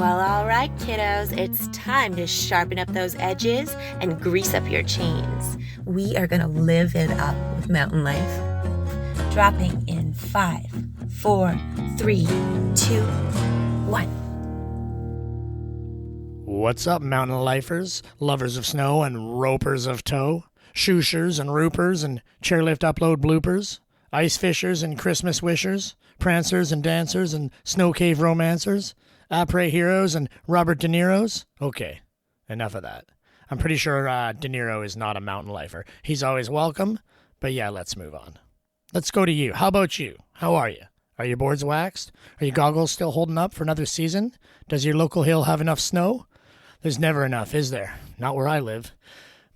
Well, all right, kiddos, it's time to sharpen up those edges and grease up your chains. We are going to live it up with mountain life. Dropping in 5, 4, 3, 2, 1. What's up, mountain lifers, lovers of snow and ropers of tow, shooshers and roopers and chairlift upload bloopers, ice fishers and Christmas wishers, prancers and dancers and snow cave romancers, après heroes and Robert De Niro's? Okay, enough of that. I'm pretty sure De Niro is not a mountain lifer. He's always welcome, but yeah, let's move on. Let's go to you. How about you? How are you? Are your boards waxed? Are your goggles still holding up for another season? Does your local hill have enough snow? There's never enough, is there? Not where I live.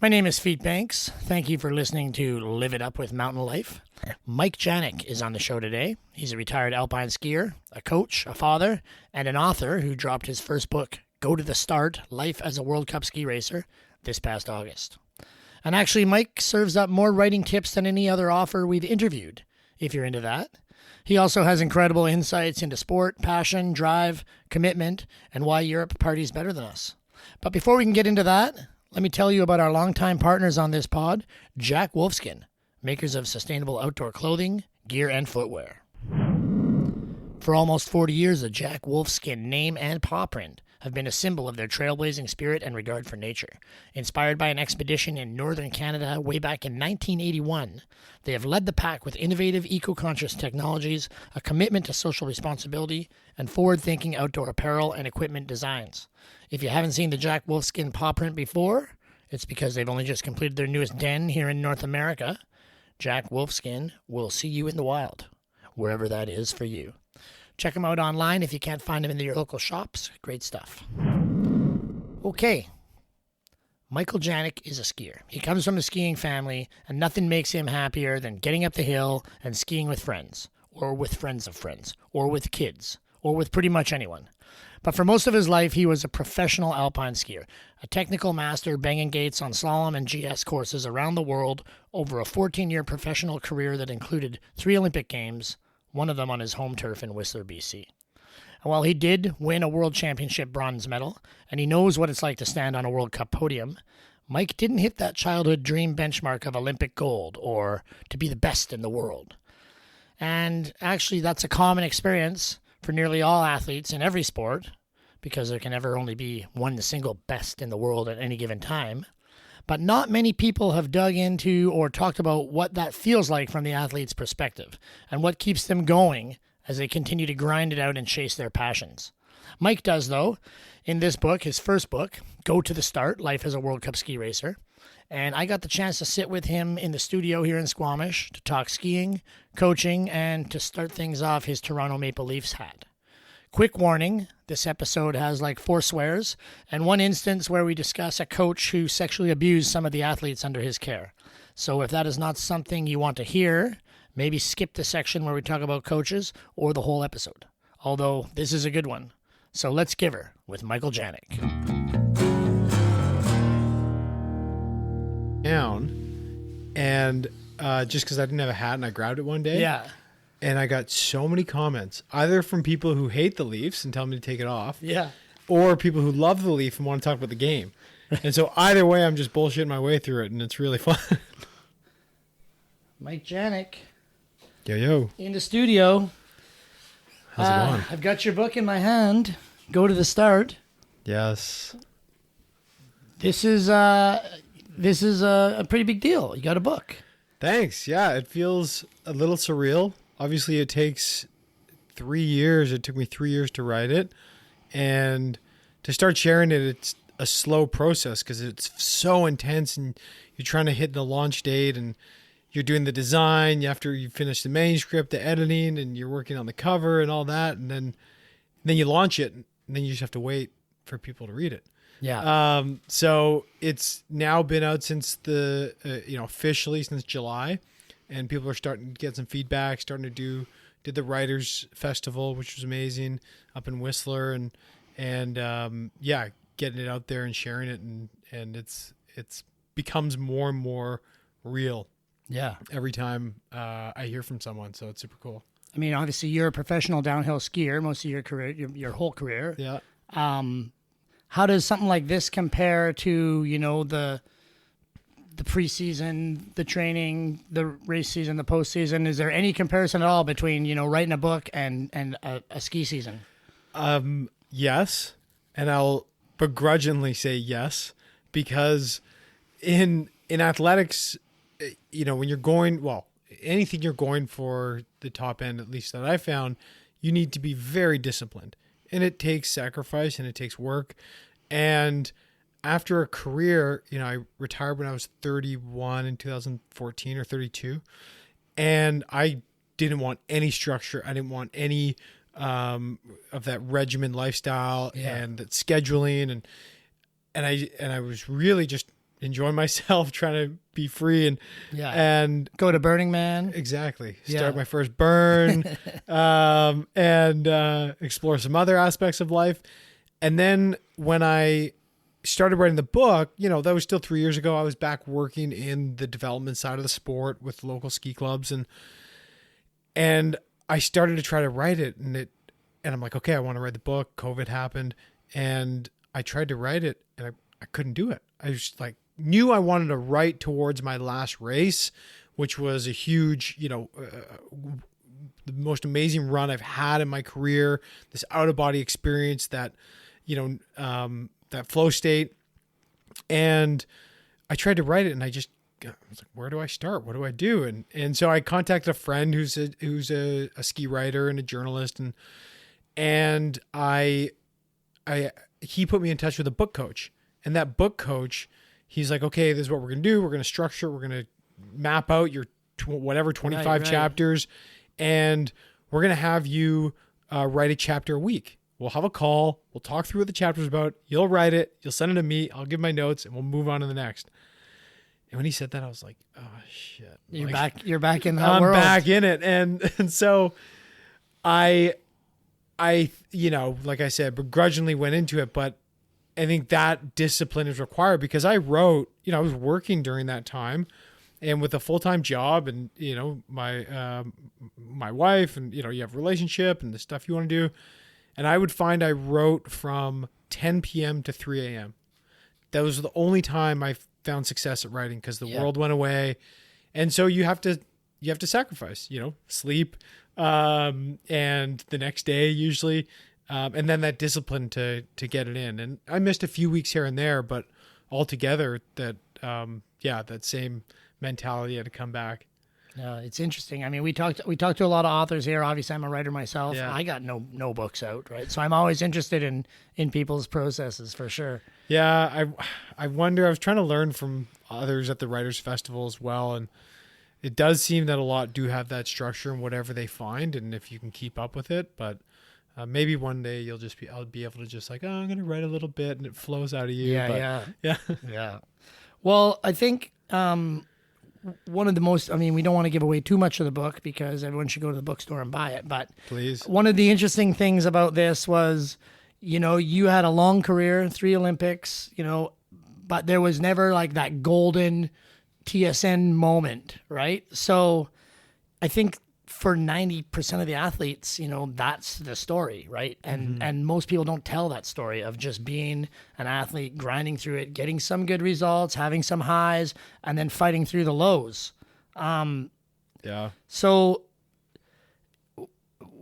My name is Feet Banks. Thank you for listening to Live It Up with Mountain Life. Mike Janyk is on the show today. He's a retired alpine skier, a coach, a father, and an author who dropped his first book, Go to the Start, Life as a World Cup Ski Racer, this past August. And actually, Mike serves up more writing tips than any other author we've interviewed, if you're into that. He also has incredible insights into sport, passion, drive, commitment, and why Europe parties better than us. But before we can get into that, let me tell you about our longtime partners on this pod, Jack Wolfskin, makers of sustainable outdoor clothing, gear, and footwear. For almost 40 years, the Jack Wolfskin name and paw print have been a symbol of their trailblazing spirit and regard for nature. Inspired by an expedition in northern Canada way back in 1981, they have led the pack with innovative, eco-conscious technologies, a commitment to social responsibility, and forward-thinking outdoor apparel and equipment designs. If you haven't seen the Jack Wolfskin paw print before, it's because they've only just completed their newest den here in North America. Jack Wolfskin will see you in the wild, wherever that is for you. Check them out online if you can't find them in your local shops. Great stuff. Okay. Michael Janyk is a skier. He comes from a skiing family, and nothing makes him happier than getting up the hill and skiing with friends, or with friends of friends, or with kids, or with pretty much anyone. But for most of his life, he was a professional alpine skier, a technical master banging gates on slalom and GS courses around the world over a 14-year professional career that included 3 Olympic Games, one of them on his home turf in Whistler, BC. And while he did win a World Championship bronze medal, and he knows what it's like to stand on a World Cup podium, Mike didn't hit that childhood dream benchmark of Olympic gold or to be the best in the world. And actually, that's a common experience for nearly all athletes in every sport, because there can never only be one single best in the world at any given time. But not many people have dug into or talked about what that feels like from the athlete's perspective and what keeps them going as they continue to grind it out and chase their passions. Mike does, though, in this book, his first book, Go to the Start, Life as a World Cup Ski Racer. And I got the chance to sit with him in the studio here in Squamish to talk skiing, coaching, and to start things off, his Toronto Maple Leafs hat. Quick warning, this episode has like 4 swears and one instance where we discuss a coach who sexually abused some of the athletes under his care. So if that is not something you want to hear, maybe skip the section where we talk about coaches or the whole episode. Although this is a good one. So let's give her with Michael Janyk. Down, and just because I didn't have a hat and I grabbed it one day. Yeah. And I got so many comments, either from people who hate the Leafs and tell me to take it off, Yeah. or people who love the Leaf and want to talk about the game. And so either way, I'm just bullshitting my way through it, and it's really fun. Mike Janyk Yo. in the studio. How's it going? I've got your book in my hand. Go to the Start. Yes. This is a pretty big deal. You got a book. Thanks. Yeah, it feels a little surreal. Obviously, it takes 3 years. It took me 3 years to write it. And to start sharing it, it's a slow process because it's so intense and you're trying to hit the launch date and you're doing the design after you finish the manuscript, the editing, and you're working on the cover and all that. And then you launch it and then you just have to wait for people to read it. Yeah. So it's now been out since officially since July. And people are starting to get some feedback, did the Writers Festival, which was amazing, up in Whistler, and getting it out there and sharing it, and it's becomes more and more real. Yeah. Every time I hear from someone, so it's super cool. I mean, obviously, you're a professional downhill skier most of your career, your whole career. Yeah. How does something like this compare to, the preseason, the training, the race season, the postseason? Is there any comparison at all between, writing a book and a ski season? Yes. And I'll begrudgingly say yes, because in athletics, when you're going, anything you're going for the top end, at least that I found, you need to be very disciplined, and it takes sacrifice and it takes work. And after a career, I retired when I was 31 in 2014 or 32. And I didn't want any structure. I didn't want any of that regimen lifestyle and that scheduling. And I was really just enjoying myself, trying to be free and go to Burning Man. Exactly. Start my first burn and explore some other aspects of life. And then when I started writing the book, that was still 3 years ago. I was back working in the development side of the sport with local ski clubs, and I started to try to write it, and I'm like, okay, I want to write the book. COVID happened, and I tried to write it, and I couldn't do it. I just knew I wanted to write towards my last race, which was a huge, the most amazing run I've had in my career, this out of body experience, that flow state. And I tried to write it, and I was like, where do I start? What do I do? And so I contacted a friend who's a ski writer and a journalist, and he put me in touch with a book coach. And that book coach, he's like, okay, this is what we're going to do. We're going to structure, we're going to map out your 25 chapters, and we're going to have you write a chapter a week. We'll have a call. We'll talk through what the chapter's about. You'll write it. You'll send it to me. I'll give my notes, and we'll move on to the next. And when he said that, I was like, oh shit. You're back in that world. I'm back in it. And so I, like I said, begrudgingly went into it, but I think that discipline is required, because I wrote, I was working during that time, and with a full-time job, and, my wife, and, you have a relationship and the stuff you want to do. And I would find I wrote from 10 p.m. to 3 a.m. That was the only time I found success at writing, because the world went away. And so you have to sacrifice, sleep, and the next day usually, and then that discipline to get it in. And I missed a few weeks here and there, but altogether that same mentality had to come back. It's interesting. I mean, we talked to a lot of authors here. Obviously, I'm a writer myself. Yeah. I got no books out, right? So I'm always interested in people's processes, for sure. Yeah, I wonder. I was trying to learn from others at the Writers Festival as well, and it does seem that a lot do have that structure in whatever they find, and if you can keep up with it. But maybe one day I'll be able to just I'm going to write a little bit, and it flows out of you. Yeah. Well, I think. One of the most, we don't want to give away too much of the book, because everyone should go to the bookstore and buy it. But please, one of the interesting things about this was, you had a long career, 3 Olympics, but there was never that golden TSN moment, right? So I think for 90% of the athletes, that's the story, right? And most people don't tell that story of just being an athlete, grinding through it, getting some good results, having some highs, and then fighting through the lows. So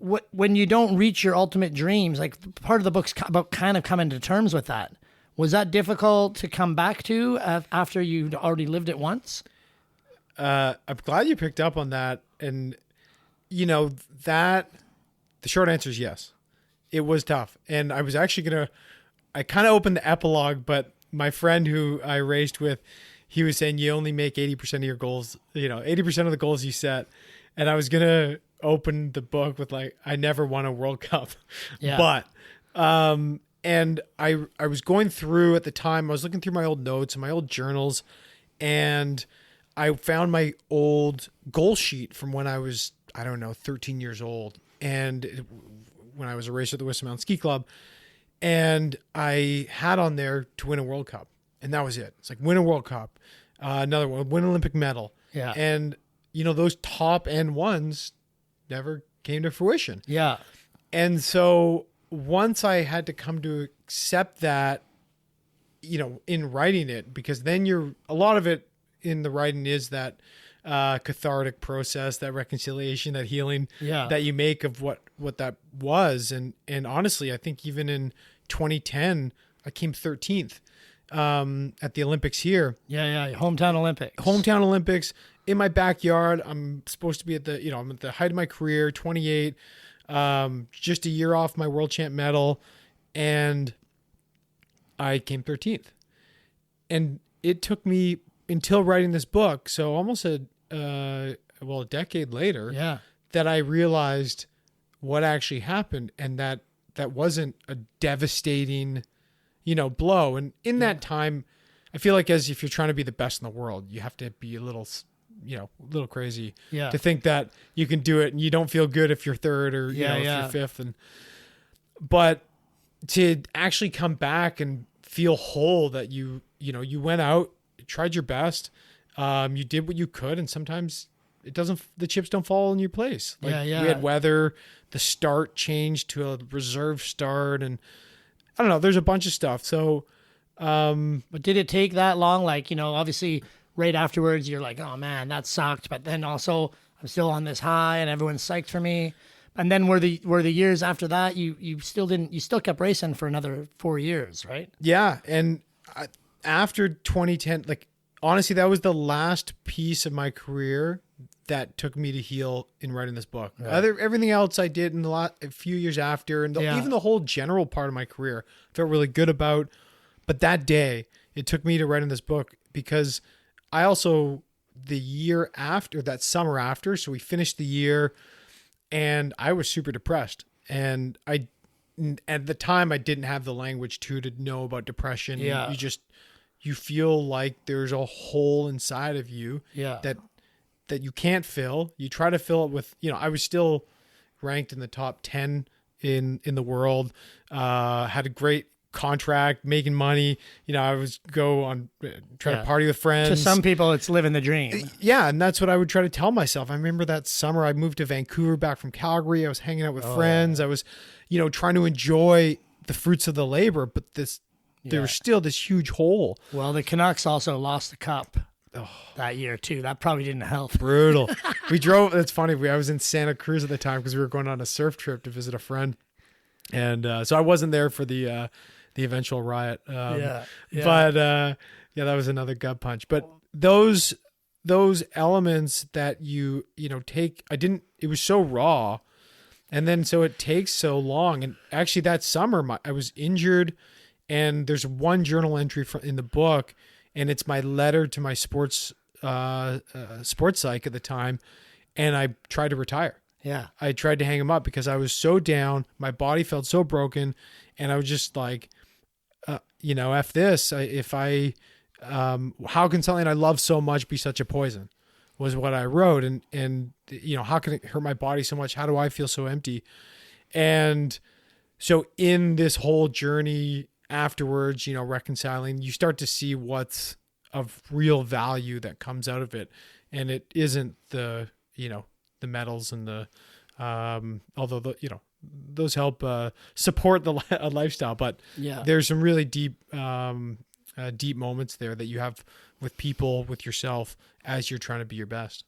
when you don't reach your ultimate dreams, part of the book's about kind of coming to terms with that. Was that difficult to come back to after you'd already lived it once? I'm glad you picked up on that. And that the short answer is yes. It was tough. And I was actually I kind of opened the epilogue, but my friend who I raced with, he was saying you only make 80% of your goals, 80% of the goals you set. And I was going to open the book with I never won a World Cup. Yeah. But, and I was going through at the time, I was looking through my old notes and my old journals, and I found my old goal sheet from when I was, 13 years old. And when I was a racer at the Whistler Mountain Ski Club, and I had on there to win a World Cup. And that was it. It's win a World Cup, another one, win an Olympic medal. Yeah. And, those top end ones never came to fruition. Yeah. And so once I had to come to accept that, in writing it, because then a lot of it in the writing is that cathartic process, that reconciliation, that healing that you make of what that was. And honestly, I think even in 2010, I came 13th at the Olympics here. Hometown Olympics in my backyard. I'm supposed to be at I'm at the height of my career, 28, just a year off my world champ medal, and I came 13th. And it took me until writing this book, so almost a decade later, that I realized what actually happened, and that wasn't a devastating, blow. And in that time, I feel like as if you're trying to be the best in the world, you have to be a little crazy to think that you can do it, and you don't feel good if you're third or if you're fifth. But to actually come back and feel whole, that you went out, tried your best, you did what you could, and sometimes the chips don't fall in your place. We had weather, the start changed to a reserve start, and I don't know, there's a bunch of stuff. So, but did it take that long? Obviously right afterwards you're like, oh man, that sucked. But then also I'm still on this high and everyone's psyched for me. And then were the years after that, you still kept racing for another 4 years, right? Yeah. And after 2010, honestly, that was the last piece of my career that took me to heal in writing this book. Right. Everything else I did in a few years after, and even the whole general part of my career, I felt really good about. But that day, it took me to writing this book, because I also, the year after, that summer after, so we finished the year, and I was super depressed. And at the time, I didn't have the language to know about depression. Yeah. You feel like there's a hole inside of you that you can't fill. You try to fill it with, I was still ranked in the top 10 in the world, had a great contract, making money. I was try to party with friends. To some people, it's living the dream. Yeah. And that's what I would try to tell myself. I remember that summer I moved to Vancouver back from Calgary. I was hanging out with friends. I was, trying to enjoy the fruits of the labor, but there was still this huge hole. Well, the Canucks also lost the cup that year too. That probably didn't help. Brutal. We drove. It's funny. I was in Santa Cruz at the time because we were going on a surf trip to visit a friend, and so I wasn't there for the eventual riot. But that was another gut punch. But those elements that you take, it was so raw, and then so it takes so long. And actually, that summer I was injured. And there's one journal entry in the book, and it's my letter to my sports psych at the time, and I tried to retire. Yeah, I tried to hang him up because I was so down. My body felt so broken, and I was just like, F this. How can something I love so much be such a poison? Was what I wrote, and how can it hurt my body so much? How do I feel so empty? And so in this whole journey afterwards, reconciling, you start to see what's of real value that comes out of it. And it isn't the medals and the, although those help support the lifestyle, but there's some really deep moments there that you have with people, with yourself, as you're trying to be your best.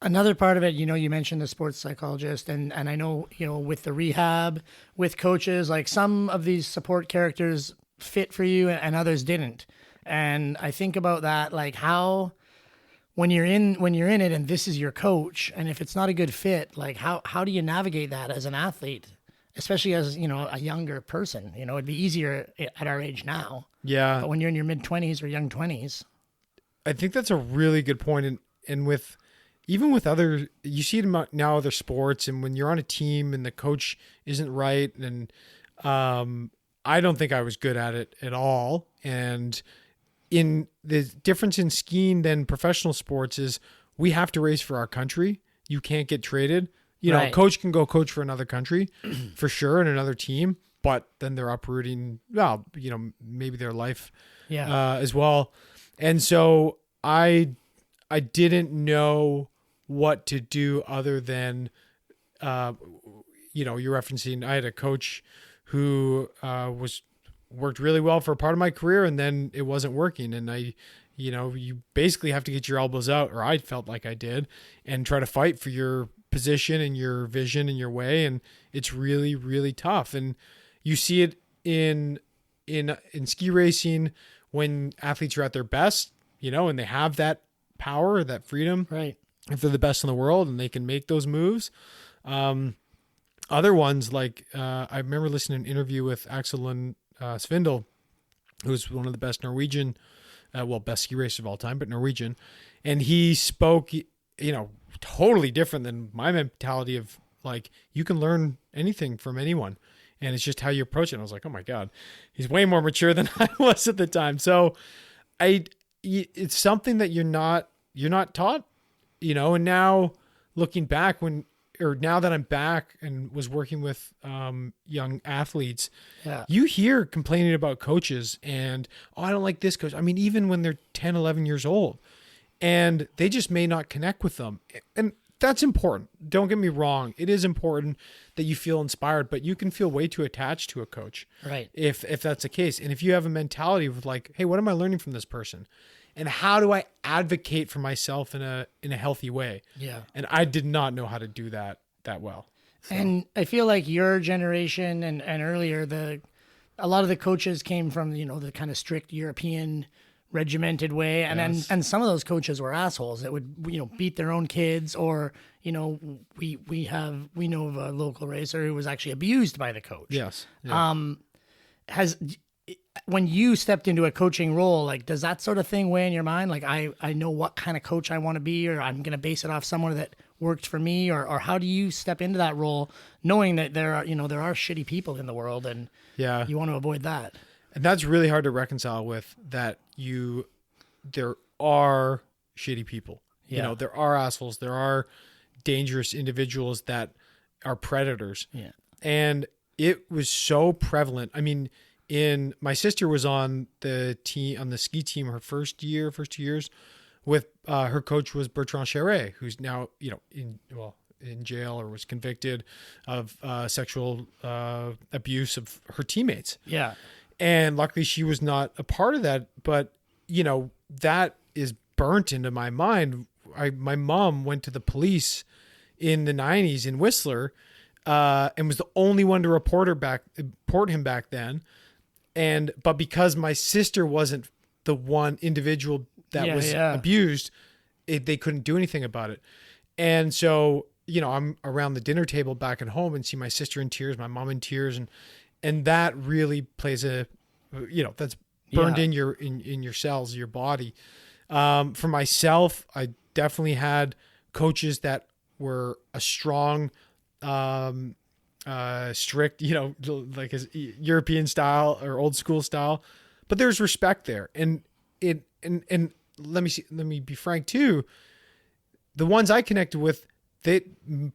Another part of it, you mentioned the sports psychologist, and I know, with the rehab, with coaches, like some of these support characters fit for you and others didn't. And I think about that, like how, when you're in it and this is your coach, and if it's not a good fit, like how do you navigate that as an athlete, especially as, a younger person? It'd be easier at our age now. Yeah. But when you're in your mid-20s or young 20s. I think that's a really good point. And with, even with other, you see it now other sports, and when you're on a team and the coach isn't right, and I don't think I was good at it at all. And in the difference in skiing than professional sports is we have to race for our country. You can't get traded. A coach can go coach for another country for sure, and another team, but then they're uprooting, maybe their life as well. And so I didn't know what to do other than, you're referencing, I had a coach who was worked really well for a part of my career, and then it wasn't working. And you basically have to get your elbows out, or I felt like I did, and try to fight for your position and your vision and your way. And it's really, really tough. And you see it in ski racing when athletes are at their best, and they have that power, that freedom, Right. if they're the best in the world and they can make those moves. Other ones, like I remember listening to an interview with Axel Lund Svindal, who's one of the best Norwegian, best ski racers of all time, but Norwegian. And he spoke, totally different than my mentality of like, you can learn anything from anyone. And it's just how you approach it. And I was like, oh my God, he's way more mature than I was at the time. So it's something that you're not taught, and now looking back now that I'm back and was working with young athletes, you hear complaining about coaches and, I don't like this coach. I mean, even when they're 10, 11 years old, and they just may not connect with them. And that's important. Don't get me wrong. It is important that you feel inspired, but you can feel way too attached to a coach. Right. If that's the case. And if you have a mentality of like, hey, what am I learning from this person? And how do I advocate for myself in a healthy way? Yeah. And I did not know how to do that well. So. And I feel like your generation and earlier, a lot of the coaches came from, the kind of strict European regimented way. And yes. and some of those coaches were assholes that would, beat their own kids, or, we know of a local racer who was actually abused by the coach. Yes. Yeah. When you stepped into a coaching role, like, does that sort of thing weigh in your mind? Like, I know what kind of coach I want to be, or I'm going to base it off someone that worked for me, or how do you step into that role knowing that there are shitty people in the world, and you want to avoid that? And that's really hard to reconcile with that. There are shitty people, there are assholes, there are dangerous individuals that are predators. Yeah. And it was so prevalent. I mean, my sister was on the ski team her first 2 years with her coach was Bertrand Charret, who's now in jail or was convicted of sexual abuse of her teammates. Yeah. And luckily she was not a part of that, but that is burnt into my mind. My mom went to the police in the 90s in Whistler and was the only one to report him back then. But because my sister wasn't the one individual that was abused, they couldn't do anything about it. And so, I'm around the dinner table back at home and see my sister in tears, my mom in tears. And that really plays that's burned in your cells, your body. For myself, I definitely had coaches that were a strong, strict, like his European style or old school style, but there's respect there. And let me be frank too. The ones I connected with, they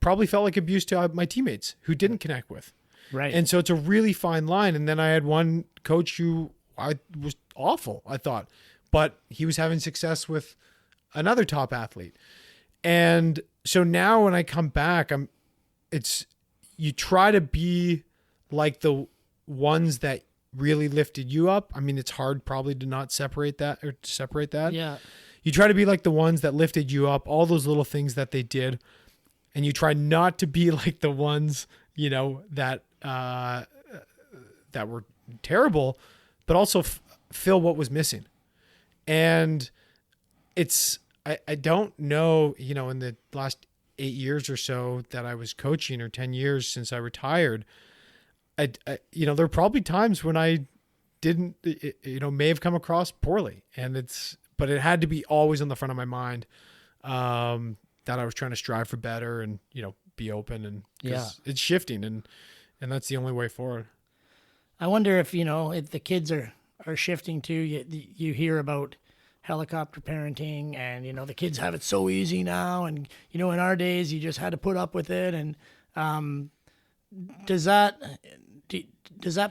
probably felt like abuse to my teammates who didn't connect with. Right. And so it's a really fine line. And then I had one coach who was awful, I thought, but he was having success with another top athlete. And so now when I come back, you try to be like the ones that really lifted you up. I mean, it's hard probably to not separate that. Yeah. You try to be like the ones that lifted you up, all those little things that they did. And you try not to be like the ones, that were terrible, but also fill what was missing. And I don't know, in the last 8 years or so that I was coaching, or 10 years since I retired, there are probably times when I didn't, may have come across poorly, but it had to be always on the front of my mind, that I was trying to strive for better and, be open, and it's shifting, and that's the only way forward. I wonder if the kids are shifting too. You hear about helicopter parenting, and the kids have it so easy now, and in our days you just had to put up with it. And does that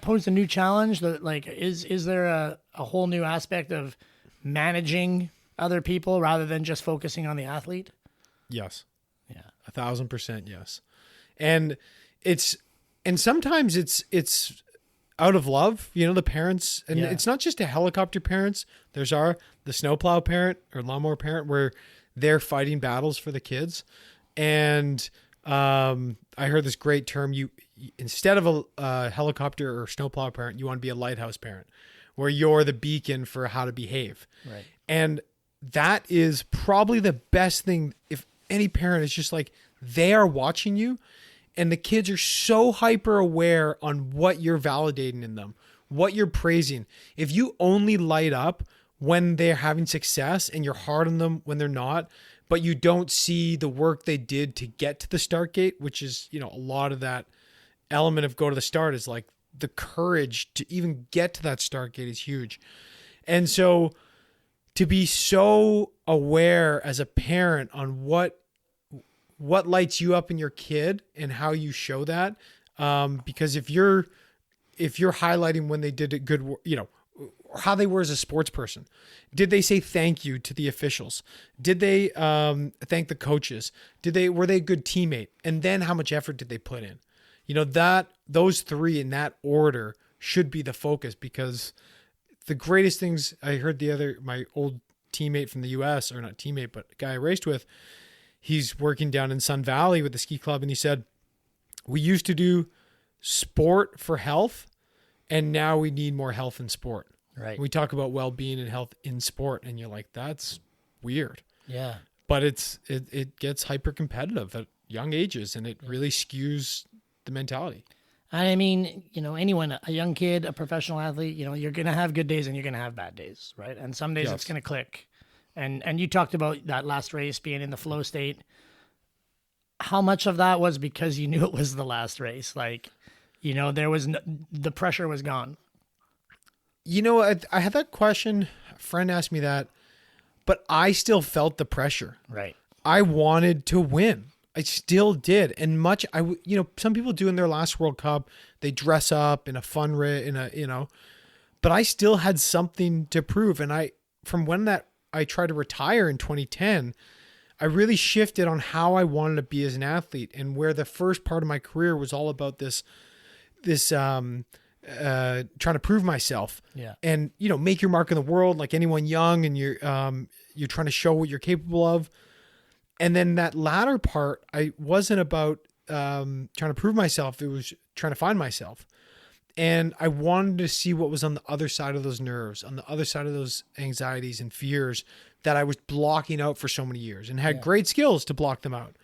pose a new challenge? That, like, is there a whole new aspect of managing other people rather than just focusing on the athlete? Yes. Yeah. 1,000% yes. And sometimes it's out of love, the parents, and Yeah. it's not just a helicopter parents. There's the snowplow parent or lawnmower parent where they're fighting battles for the kids. And I heard this great term. You instead of a helicopter or snowplow parent, you want to be a lighthouse parent, where you're the beacon for how to behave. Right. And that is probably the best thing. If any parent is just like, they are watching you, and the kids are so hyper aware on what you're validating in them, what you're praising. If you only light up when they're having success and you're hard on them when they're not, but you don't see the work they did to get to the start gate, which is, a lot of that element of go to the start is like the courage to even get to that start gate is huge. And so to be so aware as a parent on what lights you up in your kid and how you show that, because if you're highlighting when they did a good, how they were as a sports person, did they say thank you to the officials? Did they thank the coaches? Were they a good teammate? And then how much effort did they put in? Those three in that order should be the focus, because the greatest things I heard my old teammate from the US, or not teammate, but guy I raced with, he's working down in Sun Valley with the ski club. And he said, we used to do sport for health, and now we need more health in sport. Right. We talk about well-being and health in sport, and you're like, that's weird. Yeah. But it gets hyper competitive at young ages, and it really skews the mentality. I mean, anyone, a young kid, a professional athlete, you're going to have good days and you're going to have bad days, right? And some days Yes. it's going to click. And you talked about that last race being in the flow state. How much of that was because you knew it was the last race? Like, there was the pressure was gone. I had that question. A friend asked me that, but I still felt the pressure. Right. I wanted to win. I still did. And some people do in their last World Cup, they dress up in a fun but I still had something to prove. And from when I tried to retire in 2010, I really shifted on how I wanted to be as an athlete, and where the first part of my career was all about this trying to prove myself. Yeah. And, make your mark in the world like anyone young, and you're trying to show what you're capable of. And then that latter part, I wasn't about trying to prove myself. It was trying to find myself. And I wanted to see what was on the other side of those nerves, on the other side of those anxieties and fears that I was blocking out for so many years, and had great skills to block them out.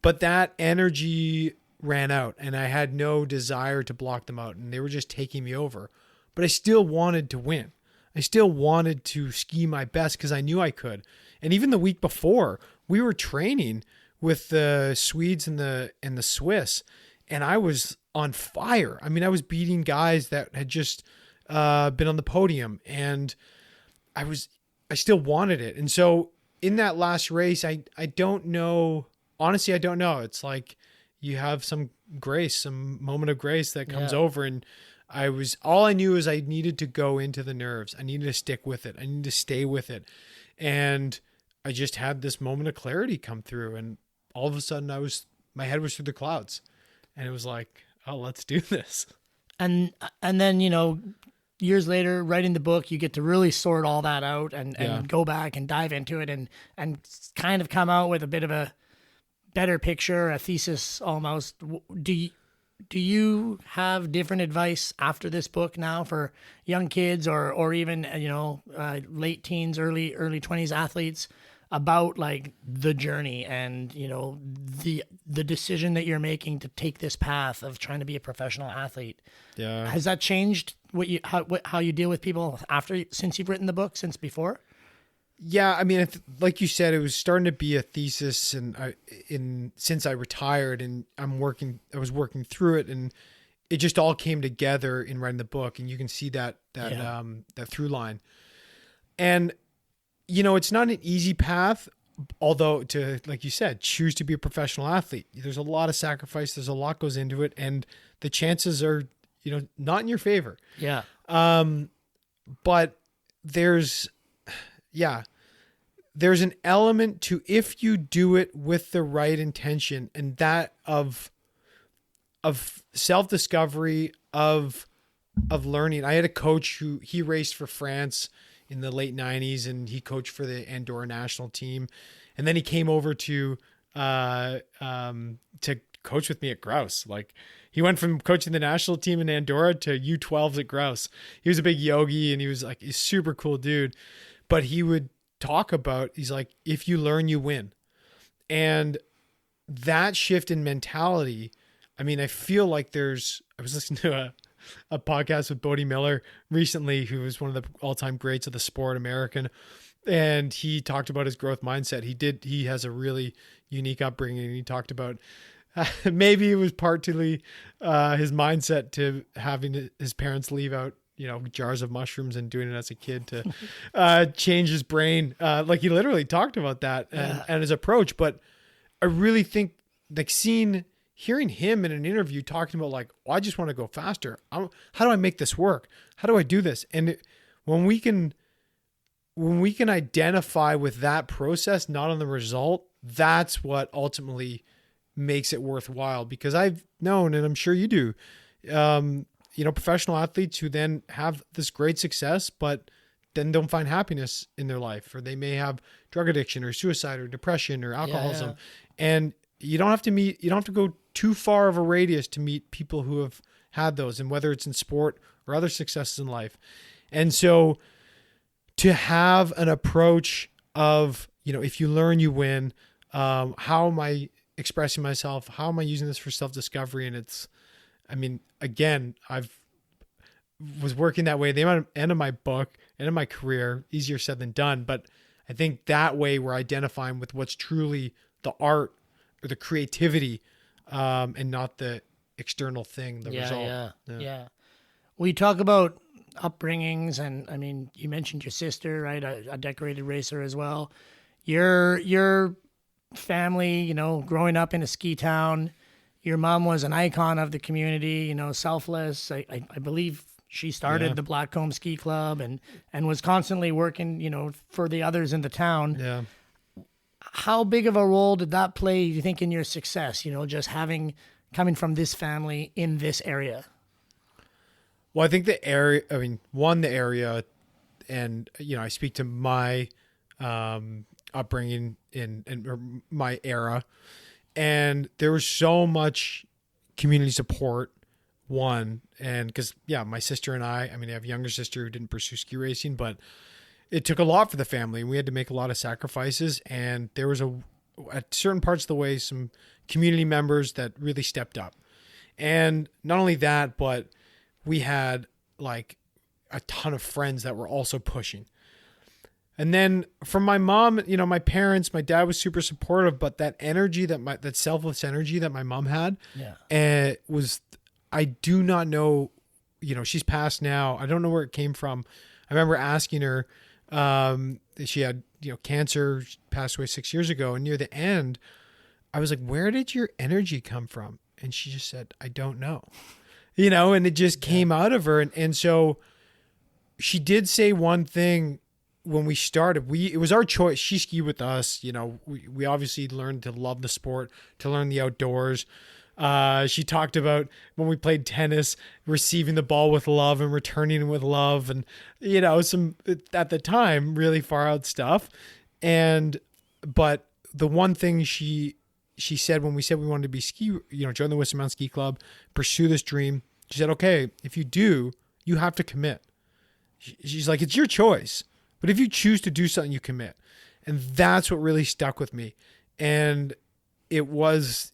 But that energy ran out, and I had no desire to block them out, and they were just taking me over. But I still wanted to win. I still wanted to ski my best because I knew I could. And even the week before, we were training with the Swedes and the Swiss, and I was on fire. I mean, I was beating guys that had just been on the podium, and I still wanted it. And so in that last race, I don't know. Honestly, I don't know. It's like you have some moment of grace that comes over, and all I knew is I needed to go into the nerves. I needed to stick with it. I needed to stay with it. And I just had this moment of clarity come through, and all of a sudden my head was through the clouds, and it was like, oh, let's do this. And then, years later, writing the book, you get to really sort all that out and go back and dive into it and kind of come out with a bit of a better picture, a thesis almost. Do you have different advice after this book now for young kids or even, late teens, early 20s athletes about like the journey and, the decision that you're making to take this path of trying to be a professional athlete? Yeah. Has that changed how you deal with people since you've written the book, since before? Yeah, I mean, like you said, it was starting to be a thesis, and since I retired, and I was working through it, and it just all came together in writing the book, and you can see that through line. And it's not an easy path, although to, like you said, choose to be a professional athlete. There's a lot of sacrifice. There's a lot goes into it, and the chances are, not in your favor. Yeah. But there's an element to, if you do it with the right intention, and that of self-discovery, of of learning. I had a coach who he raced for France in the late 90s, and he coached for the Andorra national team. And then he came over to coach with me at Grouse. Like, he went from coaching the national team in Andorra to U12s at Grouse. He was a big yogi, and he was like a super cool dude. But he would talk about, he's like, if you learn, you win. And that shift in mentality, I mean, I feel like I was listening to a podcast with Bodie Miller recently, who was one of the all-time greats of the sport, American. And he talked about his growth mindset. He has a really unique upbringing. And he talked about maybe it was partly his mindset to having his parents leave out, jars of mushrooms and doing it as a kid to change his brain. Like, he literally talked about that and his approach. But I really think, like, hearing him in an interview talking about, like, I just want to go faster. How do I make this work? How do I do this? And when we can identify with that process, not on the result, that's what ultimately makes it worthwhile. Because I've known, and I'm sure you do, professional athletes who then have this great success, but then don't find happiness in their life, or they may have drug addiction or suicide or depression or alcoholism. And you don't have to go too far of a radius to meet people who have had those, and whether it's in sport or other successes in life. And so to have an approach of, if you learn, you win. How am I expressing myself? How am I using this for self-discovery? And again, was working that way. The end of my book, end of my career, easier said than done. But I think that way we're identifying with what's truly the art or the creativity, and not the external thing, the result. Yeah. We talk about upbringings, and you mentioned your sister, right? A decorated racer as well. Your family, growing up in a ski town, your mom was an icon of the community, selfless. I believe she started the Blackcomb Ski Club and was constantly working, for the others in the town. Yeah. How big of a role did that play, you think, in your success, just coming from this family in this area? Well, I think the area, the area, and, I speak to my upbringing or my era, and there was so much community support, and because, my sister and I have a younger sister who didn't pursue ski racing, but it took a lot for the family. We had to make a lot of sacrifices, and there was at certain parts of the way, some community members that really stepped up. And not only that, but we had like a ton of friends that were also pushing. And then from my mom, my parents, my dad was super supportive, but that energy that selfless energy that my mom had, I do not know, she's passed now. I don't know where it came from. I remember asking her, she had, cancer, passed away 6 years ago. And near the end, I was like, where did your energy come from? And she just said, I don't know, and it just came out of her. And so she did say one thing when we started. It was our choice. She skied with us. We obviously learned to love the sport, to learn the outdoors. She talked about when we played tennis, receiving the ball with love and returning it with love, and some, at the time, really far out stuff. But the one thing she said when we said we wanted to be join the Whistler Mountain Ski Club, pursue this dream, she said, okay, if you do, you have to commit. She's like, it's your choice, but if you choose to do something, you commit. And that's what really stuck with me. And it was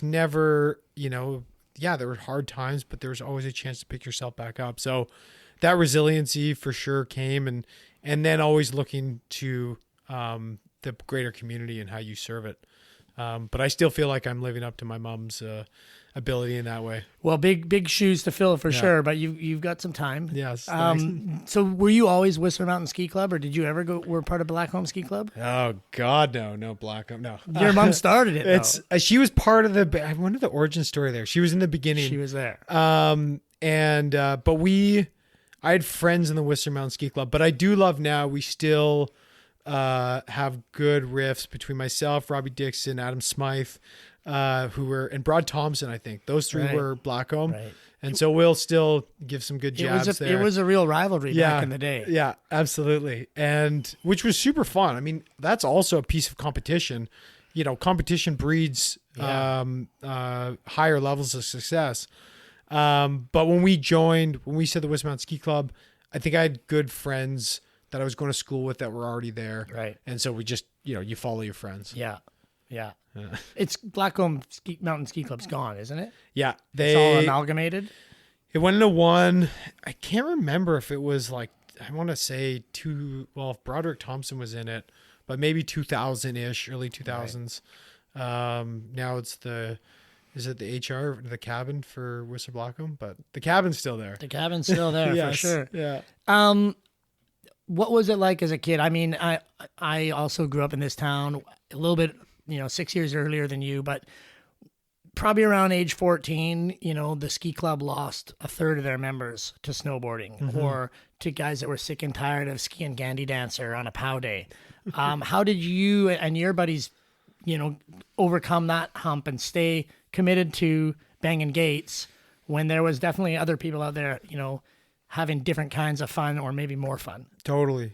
never, there were hard times, but there was always a chance to pick yourself back up. So that resiliency for sure came, and then always looking to the greater community and how you serve it. But I still feel like I'm living up to my mom's ability in that way. Well, big shoes to fill for sure, but you've got some time. Yes. So were you always Whistler Mountain Ski Club, or did you ever were part of Blackcomb Ski Club? Oh God, no Blackcomb, no. Your mom started it. She was part of I wonder the origin story there. She was in the beginning. She was there. But I had friends in the Whistler Mountain Ski Club, but I do love now. We still have good riffs between myself, Robbie Dixon, Adam Smythe, and Broad Thompson, I think. Those three Right. were Blackcomb. Right. And so we'll still give some good jabs there. It was a real rivalry back in the day. Yeah, absolutely. And which was super fun. I mean, that's also a piece of competition. You know, competition breeds higher levels of success. But when we said the Westmount Ski Club, I think I had good friends that I was going to school with that were already there. Right. And so we just, you follow your friends. Yeah. Yeah. It's Blackcomb Mountain Ski Club's gone, isn't it? Yeah. It's all amalgamated. It went into one. I can't remember if it was like, I want to say if Broderick Thompson was in it, but maybe 2000-ish, early 2000s. Right. Now it's is it the HR, the cabin for Whistler Blackcomb? But the cabin's still there. The cabin's still there for sure. Yeah. What was it like as a kid? I mean, I also grew up in this town a little bit, 6 years earlier than you, but probably around age 14, the ski club lost a third of their members to snowboarding or to guys that were sick and tired of skiing Gandy Dancer on a POW day. How did you and your buddies, overcome that hump and stay committed to banging gates when there was definitely other people out there, having different kinds of fun or maybe more fun? Totally.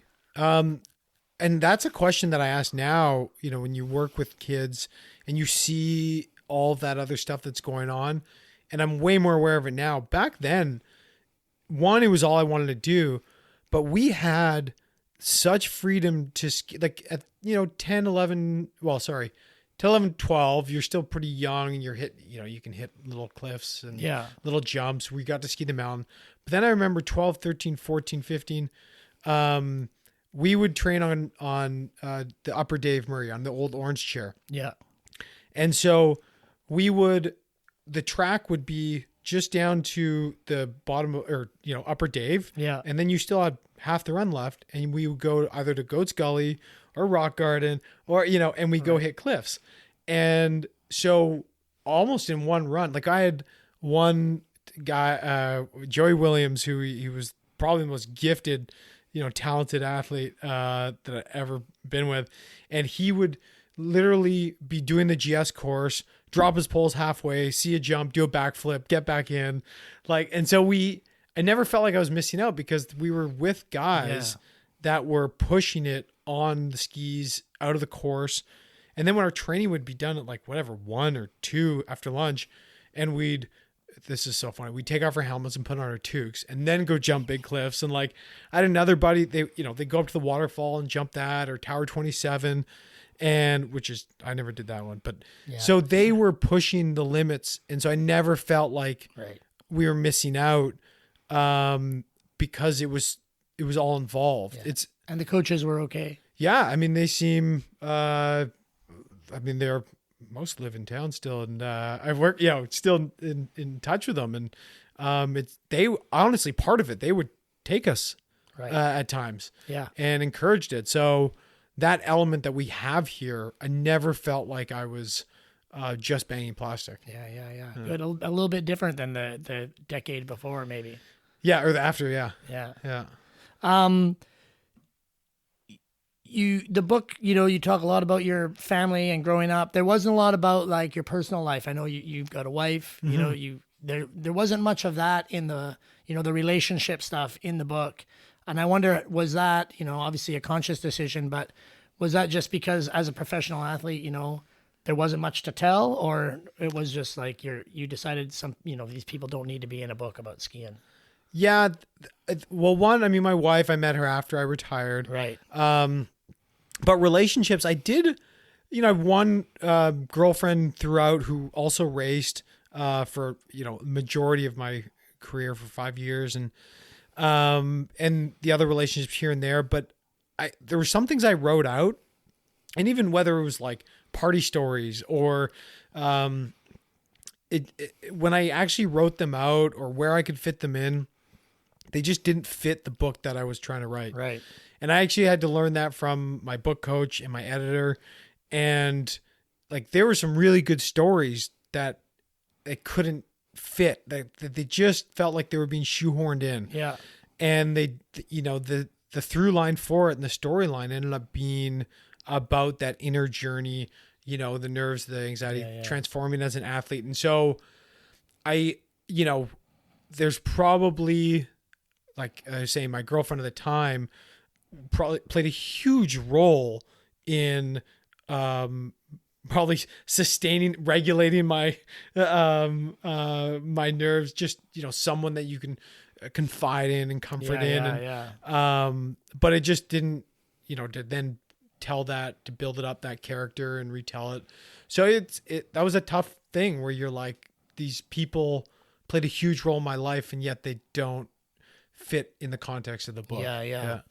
And that's a question that I ask now, when you work with kids and you see all of that other stuff that's going on, and I'm way more aware of it now. Back then, it was all I wanted to do, but we had such freedom to ski, like at, 10, 11, 12, you're still pretty young and you can hit little cliffs and little jumps. We got to ski the mountain. But then I remember 12, 13, 14, 15, we would train on the Upper Dave Murray on the old orange chair. Yeah. And so the track would be just down to the bottom or, Upper Dave. Yeah. And then you still had half the run left, and we would go either to Goats Gully or Rock Garden or, and we go hit cliffs. And so almost in one run, like I had one guy, Joey Williams, who he was probably the most gifted, talented athlete that I've ever been with. And he would literally be doing the GS course, drop his poles halfway, see a jump, do a backflip, get back in. And so I never felt like I was missing out because we were with guys that were pushing it on the skis out of the course. And then when our training would be done at 1 or 2 after lunch, and this is so funny, we'd take off our helmets and put on our toques and then go jump big cliffs. And I had another buddy, they go up to the waterfall and jump that, or Tower 27. And I never did that one, but so they were pushing the limits. And so I never felt like we were missing out, because it was all involved. Yeah. And the coaches were okay. Yeah. I mean, they seem, they're most live in town still. And, I've worked, still in touch with them. And, they honestly, part of it, they would take us at times and encouraged it. So that element that we have here, I never felt like I was just banging plastic. Yeah. But a little bit different than the decade before, maybe. Yeah, or the after, yeah. The book, you talk a lot about your family and growing up. There wasn't a lot about your personal life. I know you've got a wife. There wasn't much of that in the the relationship stuff in the book. And I wonder, was that, obviously a conscious decision, but was that just because as a professional athlete, there wasn't much to tell, or it was just you decided these people don't need to be in a book about skiing? Yeah. Well, my wife, I met her after I retired. Right. But relationships, I did, I have one girlfriend throughout who also raced for, majority of my career for 5 years. And the other relationships here and there, but there were some things I wrote out, and even whether it was party stories or, when I actually wrote them out or where I could fit them in, they just didn't fit the book that I was trying to write. Right. And I actually had to learn that from my book coach and my editor. And there were some really good stories that they couldn't fit, that they just felt like they were being shoehorned in. Yeah. And they, the through line for it and the storyline ended up being about that inner journey, the nerves, the anxiety, Yeah. transforming as an athlete. And so there's probably, like I was saying, my girlfriend at the time probably played a huge role in probably regulating my my nerves. Just someone that you can confide in and comfort but it just didn't to then to build it up, that character, and retell it. So that was a tough thing where you're like, these people played a huge role in my life, and yet they don't fit in the context of the book. Yeah.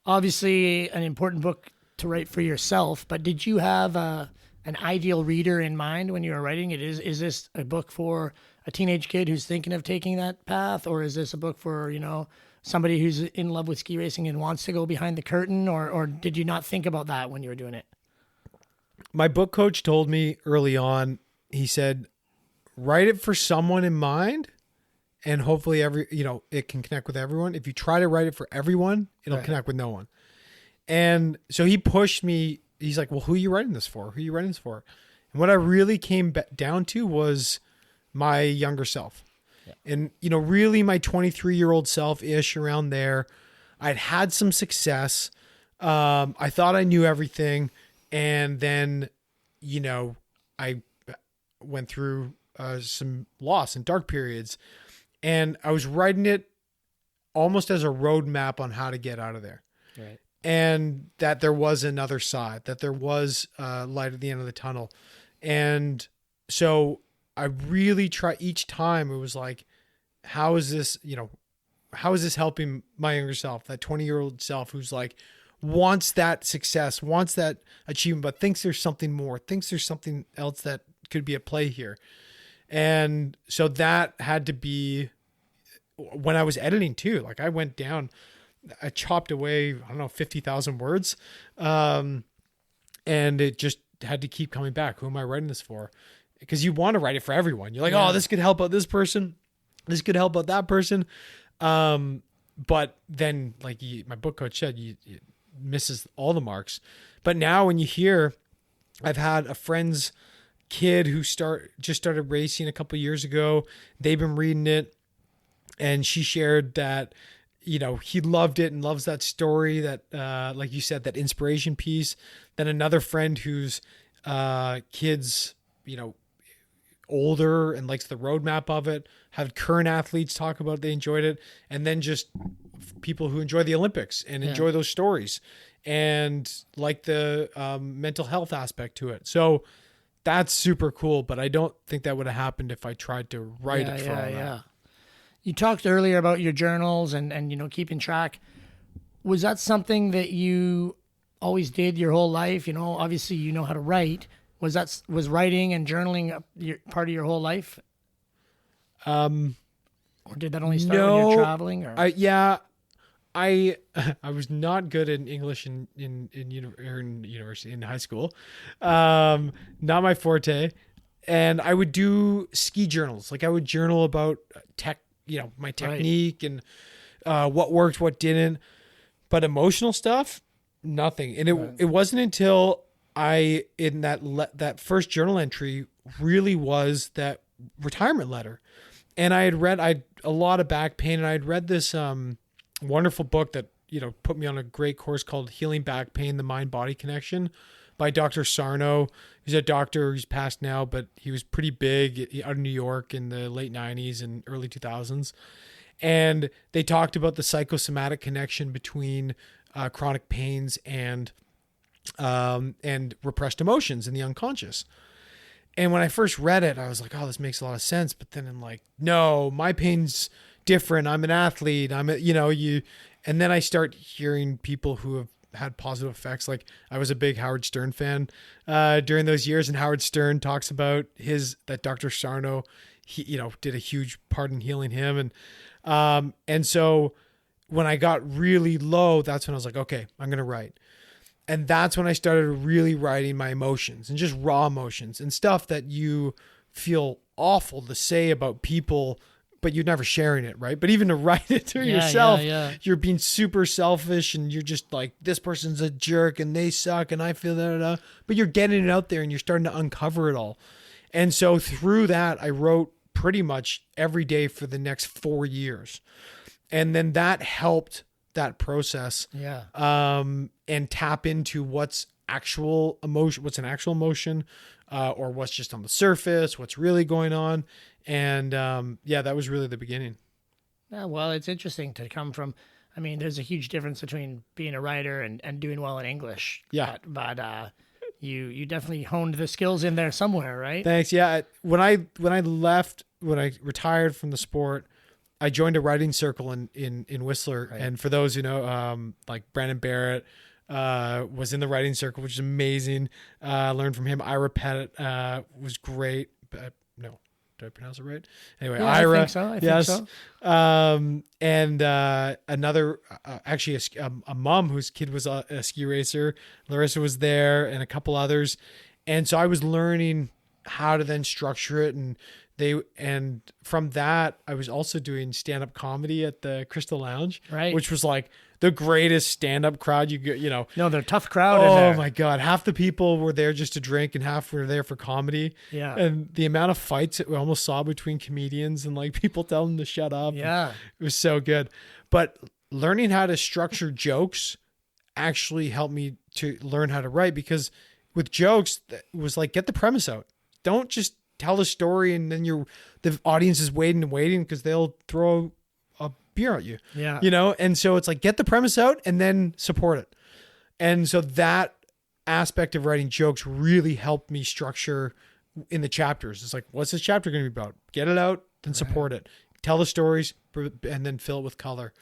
Obviously an important book to write for yourself, but did you have an ideal reader in mind when you were writing it? Is this a book for a teenage kid who's thinking of taking that path, or is this a book for, somebody who's in love with ski racing and wants to go behind the curtain, or did you not think about that when you were doing it? My book coach told me early on, he said, write it for someone in mind, and hopefully it can connect with everyone. If you try to write it for everyone, it'll connect with no one. And so he pushed me. He's like, well, who are you writing this for? Who are you writing this for? And what I really came down to was my younger self. Yeah. And, really my 23-year-old self-ish, around there. I'd had some success. I thought I knew everything. And then, I went through some loss and dark periods. And I was writing it almost as a roadmap on how to get out of there. Right. And that there was another side, that there was light at the end of the tunnel. And so I really try each time. It was like, how is this helping my younger self, that 20-year-old self who's like, wants that success, wants that achievement, but thinks there's something more, thinks there's something else that could be at play here. And so that had to be when I was editing too. Like I chopped away, 50,000 words. And it just had to keep coming back. Who am I writing this for? Because you want to write it for everyone. You're like, oh, this could help out this person. This could help out that person. But then, like my book coach said, it misses all the marks. But now when you hear, I've had a friend's kid who just started racing a couple of years ago. They've been reading it, and she shared that he loved it and loves that story, that like you said, that inspiration piece. Then another friend whose kids older and likes the roadmap of it, had current athletes talk about it, they enjoyed it. And then just people who enjoy the Olympics and enjoy those stories and like the mental health aspect to it. So that's super cool, but I don't think that would have happened if I tried to write it for all that. You talked earlier about your journals and keeping track. Was that something that you always did your whole life? Obviously you know how to write. Was writing and journaling part of your whole life? Or did that only start when you're traveling? Or? I was not good in English in university, in high school. Not my forte. And I would do ski journals. Like I would journal about my technique and what worked, what didn't. But emotional stuff, nothing. And it wasn't until in that first journal entry really was that retirement letter. And I had a lot of back pain, and I had read this wonderful book that put me on a great course called Healing Back Pain: The Mind-Body Connection by Dr. Sarno. He's a doctor who's passed now, but he was pretty big out of New York in the late 90s and early 2000s. And they talked about the psychosomatic connection between chronic pains and repressed emotions in the unconscious. And when I first read it, I was like, oh, this makes a lot of sense. But then I'm like, no, my pain's different. I'm an athlete. And then I start hearing people who have had positive effects. Like I was a big Howard Stern fan during those years, and Howard Stern talks about that Dr. Sarno, he did a huge part in healing him. And so when I got really low, that's when I was like, okay, I'm going to write. And that's when I started really writing my emotions, and just raw emotions and stuff that you feel awful to say about people but you're never sharing it, right? But even to write it to yourself, you're being super selfish and you're just like, this person's a jerk and they suck and I feel that, but you're getting it out there and you're starting to uncover it all. And so through that, I wrote pretty much every day for the next 4 years. And then that helped that process. Yeah. And tap into what's actual emotion, what's an actual emotion, or what's just on the surface, what's really going on. And that was really the beginning. Yeah, well, it's interesting to come from, I mean, there's a huge difference between being a writer and doing well in English. Yeah. But you definitely honed the skills in there somewhere, right? Thanks. Yeah. When I retired from the sport, I joined a writing circle in Whistler. Right. And for those who know, like Brandon Barrett was in the writing circle, which is amazing. Learned from him. Ira Pettit was great. No, did I pronounce it right? Anyway, yeah, Ira. I think so. And another, actually a mom whose kid was a ski racer. Larissa was there and a couple others. And so I was learning how to then structure it, and from that, I was also doing stand-up comedy at the Crystal Lounge, right? Which was like the greatest stand-up crowd No, they're a tough crowd in there. Oh my God. Half the people were there just to drink and half were there for comedy. Yeah. And the amount of fights that we almost saw between comedians and like people telling them to shut up. Yeah. It was so good. But learning how to structure jokes actually helped me to learn how to write, because with jokes, it was like, get the premise out. Don't just tell the story and then the audience is waiting because they'll throw a beer at you. Yeah. And so it's like, get the premise out and then support it. And so that aspect of writing jokes really helped me structure in the chapters. It's like, what's this chapter going to be about? Get it out, then support it. Tell the stories and then fill it with color.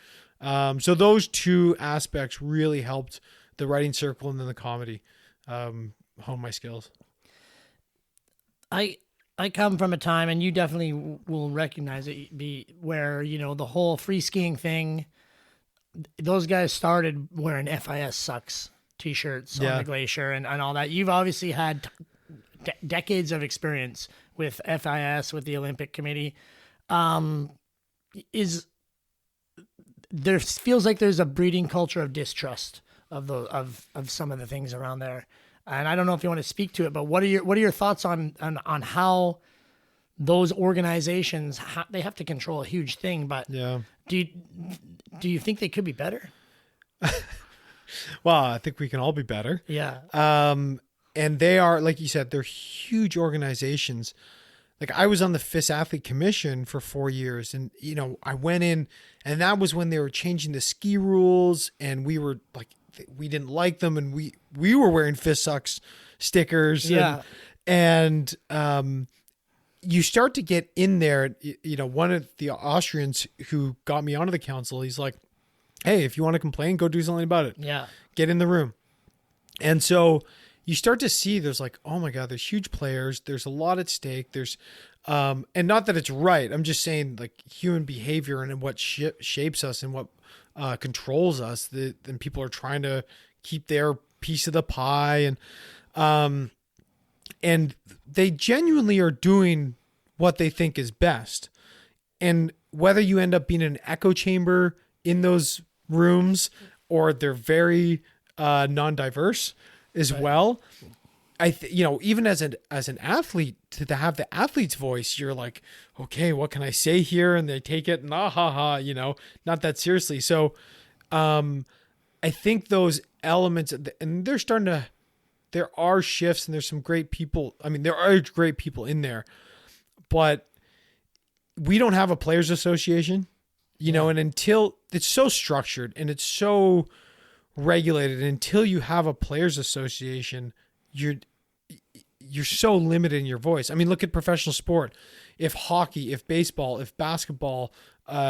So those two aspects really helped the writing circle and then the comedy hone my skills. I come from a time, and you definitely will recognize it, where, the whole free skiing thing, those guys started wearing FIS sucks t-shirts on the glacier and all that. You've obviously had decades of experience with FIS, with the Olympic Committee. There feels like there's a breeding culture of distrust of some of the things around there. And I don't know if you want to speak to it, but what are your thoughts on how those organizations, they have to control a huge thing, but do you think they could be better? Well, I think we can all be better. Yeah. And they are, like you said, they're huge organizations. Like I was on the FIS Athlete Commission for 4 years, and I went in, and that was when they were changing the ski rules, and we were like, we didn't like them, and we were wearing FIS sucks stickers. Yeah. And you start to get in there. One of the Austrians who got me onto the council, he's like, hey, if you want to complain, go do something about it. Yeah. Get in the room. And so you start to see there's like, oh my God, there's huge players. There's a lot at stake. There's, and not that it's right. I'm just saying like human behavior and what shapes us and what controls us. Then people are trying to keep their piece of the pie, and they genuinely are doing what they think is best. And whether you end up being an echo chamber in those rooms or they're very non-diverse as well. Even as an athlete, to have the athlete's voice, you're like, okay, what can I say here? And they take it and not that seriously. So I think those elements, and there are shifts and there's some great people. I mean, there are great people in there, but we don't have a players association, and until it's so structured and it's so regulated, until you have a players association, you're so limited in your voice. I mean, look at professional sport. If hockey, if baseball, if basketball,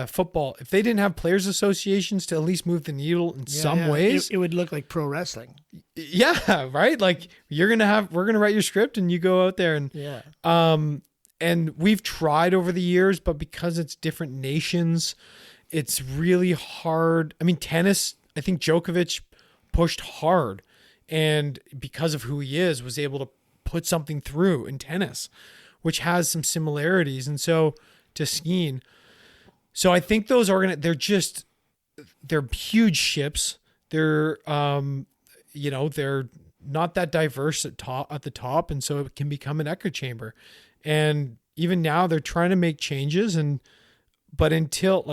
football, if they didn't have players associations to at least move the needle in some ways, it would look like pro wrestling. Yeah. Right. Like we're going to write your script and you go out there and, and we've tried over the years, but because it's different nations, it's really hard. I mean, tennis, I think Djokovic pushed hard, and because of who he is, was able to put something through in tennis, which has some similarities. And so to skiing, So I think those they're huge ships. They're, they're not that diverse at the top. And so it can become an echo chamber. And even now they're trying to make changes but until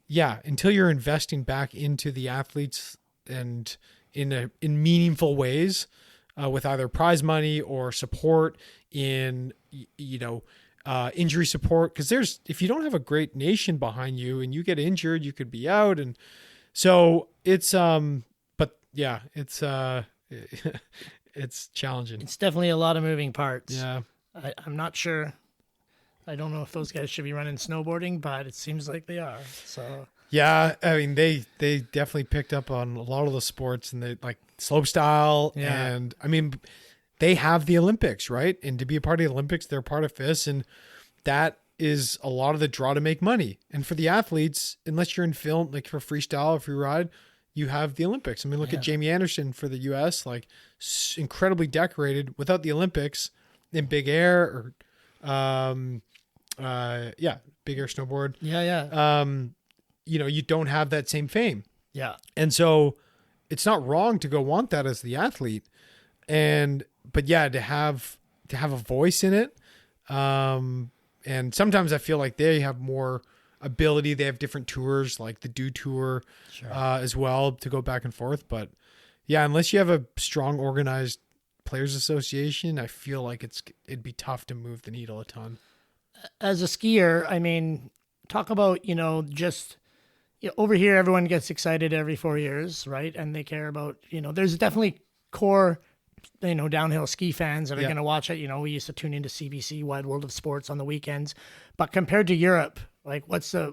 you're investing back into the athletes and in meaningful ways, with either prize money or support in, injury support. Cause if you don't have a great nation behind you and you get injured, you could be out. And so it's, it's challenging. It's definitely a lot of moving parts. Yeah. I'm not sure. I don't know if those guys should be running snowboarding, but it seems like they are. So yeah, I mean they definitely picked up on a lot of the sports, and they like slopestyle. Yeah. And I mean they have the Olympics, right? And to be a part of the Olympics, they're part of FIS, and that is a lot of the draw to make money. And for the athletes, unless you're in film, like for freestyle or free ride, you have the Olympics. I mean, look at Jamie Anderson for the U.S., like incredibly decorated. Without the Olympics in big air or, big air snowboard. Yeah. You don't have that same fame. Yeah. And so it's not wrong to go want that as the athlete. But to have a voice in it. And sometimes I feel like they have more ability. They have different tours, like the Do Tour, Sure. as well, to go back and forth. But yeah, unless you have a strong organized players association, I feel like it'd be tough to move the needle a ton. As a skier, I mean, talk about, over here, everyone gets excited every 4 years, right? And they care about, there's definitely core, downhill ski fans that are going to watch it. We used to tune into CBC, Wide World of Sports, on the weekends. But compared to Europe, like what's the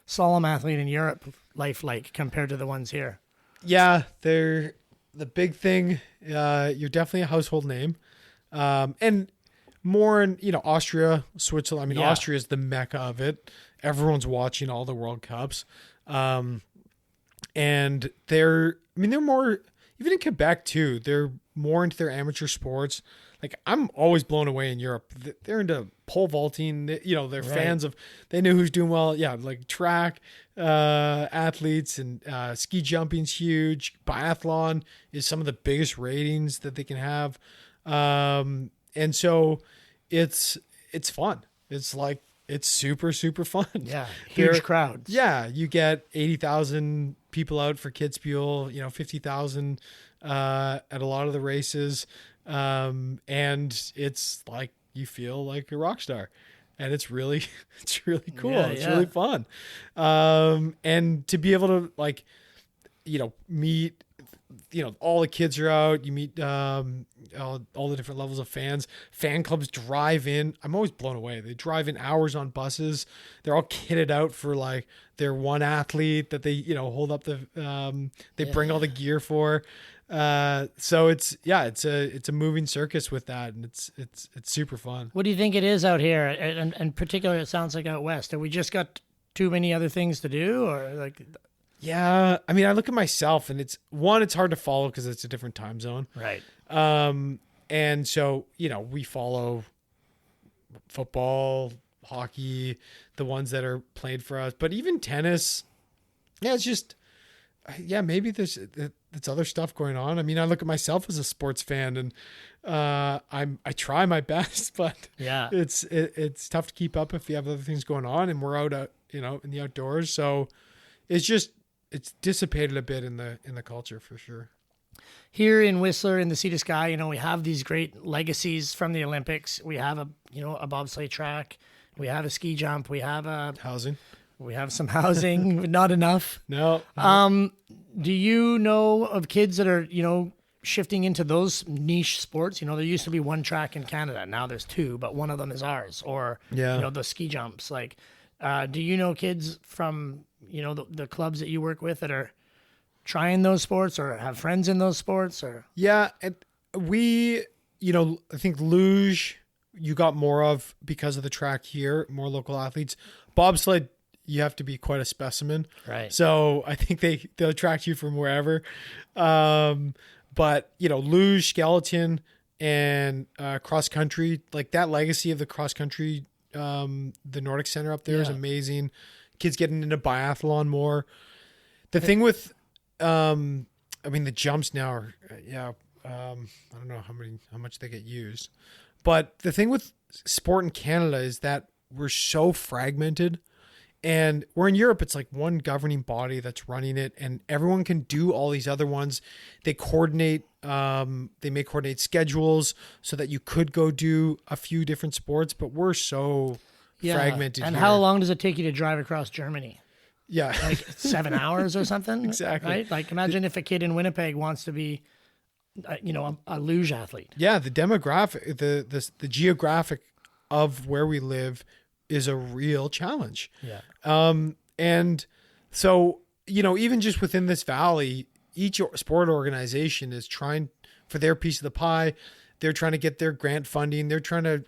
slalom athlete in Europe life like compared to the ones here? Yeah, they're the big thing. You're definitely a household name. And more in, Austria, Switzerland. I mean, Austria is the mecca of it. Everyone's watching all the World Cups. And they're more, even in Quebec too, they're more into their amateur sports. Like I'm always blown away in Europe. They're into pole vaulting. They're fans of, they know who's doing well. Yeah. Like track, athletes, and, ski jumping's huge. Biathlon is some of the biggest ratings that they can have. And so it's fun. It's super, super fun. Yeah. Huge crowds. Yeah. You get 80,000 people out for Kitzbühel, 50,000, at a lot of the races. And it's like, you feel like a rock star, and it's really cool. It's really fun. And to be able to meet, all the kids are out, you meet, all the different levels of fans. Fan clubs drive in. I'm always blown away. They drive in hours on buses. They're all kitted out for like their one athlete that they, hold up they bring all the gear for. So it's a moving circus with that, and it's super fun. What do you think it is out here? And in particular, it sounds like out west. Have we just got too many other things to do, or like? Yeah, I mean, I look at myself, and it's hard to follow because it's a different time zone. Right. And so, we follow football, hockey, the ones that are played for us, but even tennis. Yeah, it's just, maybe there's other stuff going on. I mean, I look at myself as a sports fan, and I try my best, but yeah, it's tough to keep up if you have other things going on, and we're out, in the outdoors. So it's dissipated a bit in the culture for sure. Here in Whistler, in the Sea to Sky, we have these great legacies from the Olympics. We have a bobsleigh track. We have a ski jump. We have housing. We have some housing, not enough. No. Do you know of kids that are, shifting into those niche sports? There used to be one track in Canada. Now there's two, but one of them is ours. Or, the ski jumps. Like, do you know kids from, the clubs that you work with that are trying those sports or have friends in those sports? Or yeah, and we, I think luge you got more of because of the track here, more local athletes. Bobsled, you have to be quite a specimen, right? So I think they'll attract you from wherever. But luge, skeleton, and cross country, like that legacy of the cross country the Nordic Center up there is Yeah. amazing. Kids getting into biathlon more. The thing with, I mean, the jumps now are, I don't know how much they get used, but the thing with sport in Canada is that we're so fragmented, and we're in Europe. It's like one governing body that's running it, and everyone can do all these other ones. They coordinate, they may coordinate schedules so that you could go do a few different sports, but we're so fragmented. And here. how long does it take you to drive across Germany? Yeah. Like 7 hours or something? Exactly. Right? Like imagine if a kid in Winnipeg wants to be, a luge athlete. Yeah, the demographic, the geographic of where we live is a real challenge. Yeah. And so, even just within this valley, each sport organization is trying for their piece of the pie. They're trying to get their grant funding. They're trying to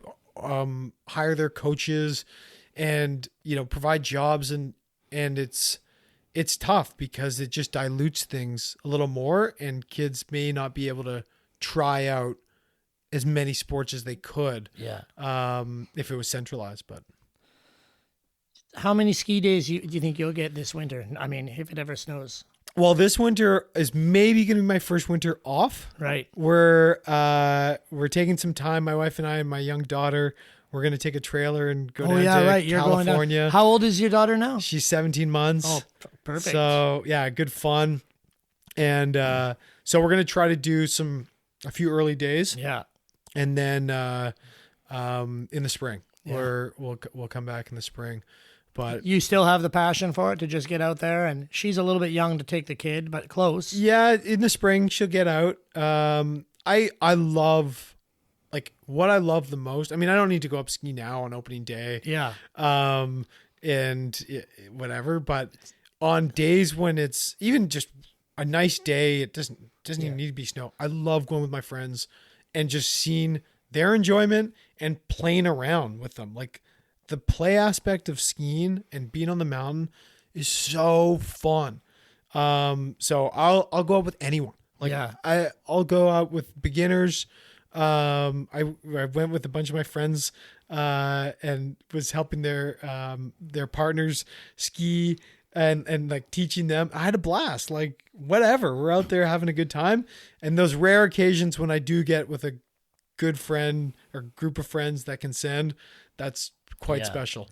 hire their coaches and, provide jobs. And it's tough because it just dilutes things a little more, and kids may not be able to try out as many sports as they could. Yeah. If it was centralized, but How many ski days do you think you'll get this winter? I mean, if it ever snows. well, this winter is maybe going to be my first winter off. Right. We're taking some time. My wife and I and my young daughter. We're going to take a trailer and go down to You're California. going down. How old is your daughter now? She's 17 months. Oh, perfect. So yeah, good fun. And so we're going to try to do a few early days, Yeah. and then in the spring, Yeah. we'll come back in the spring. But You still have the passion for it to just get out there, and she's a little bit young to take the kid, but close. yeah, in the spring she'll get out. I love, like, what I love the most. I mean, I don't need to go up ski now on opening day. Yeah. And whatever, but on days when it's even just a nice day, it doesn't even need to be snow. I love going with my friends and just seeing their enjoyment and playing around with them. Like, the play aspect of skiing and being on the mountain is so fun. So I'll go out with anyone. Like, Yeah. I'll go out with beginners. I went with a bunch of my friends and was helping their partners ski and like teaching them. I had a blast. Like, whatever, we're out there having a good time. And those rare occasions when I do get with a good friend or group of friends that can send, that's quite special.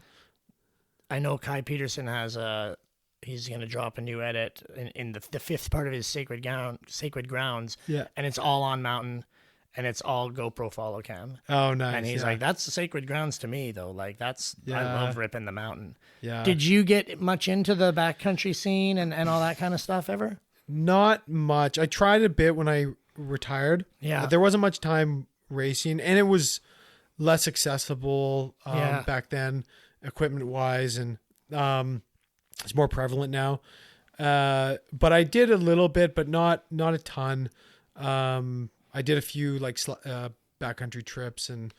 I know Kai Peterson has he's going to drop a new edit in the fifth part of his Sacred Grounds. Yeah. And it's all on mountain, and it's all GoPro follow cam. Oh, nice. And he's like, that's the Sacred Grounds to me, though. Like, I love ripping the mountain. Yeah. Did you get much into the backcountry scene and all that kind of stuff ever? Not much. I tried a bit when I retired. Yeah. There wasn't much time racing, and it was less accessible back then, equipment wise, and it's more prevalent now. But I did a little bit, but not a ton. I did a few like backcountry trips, and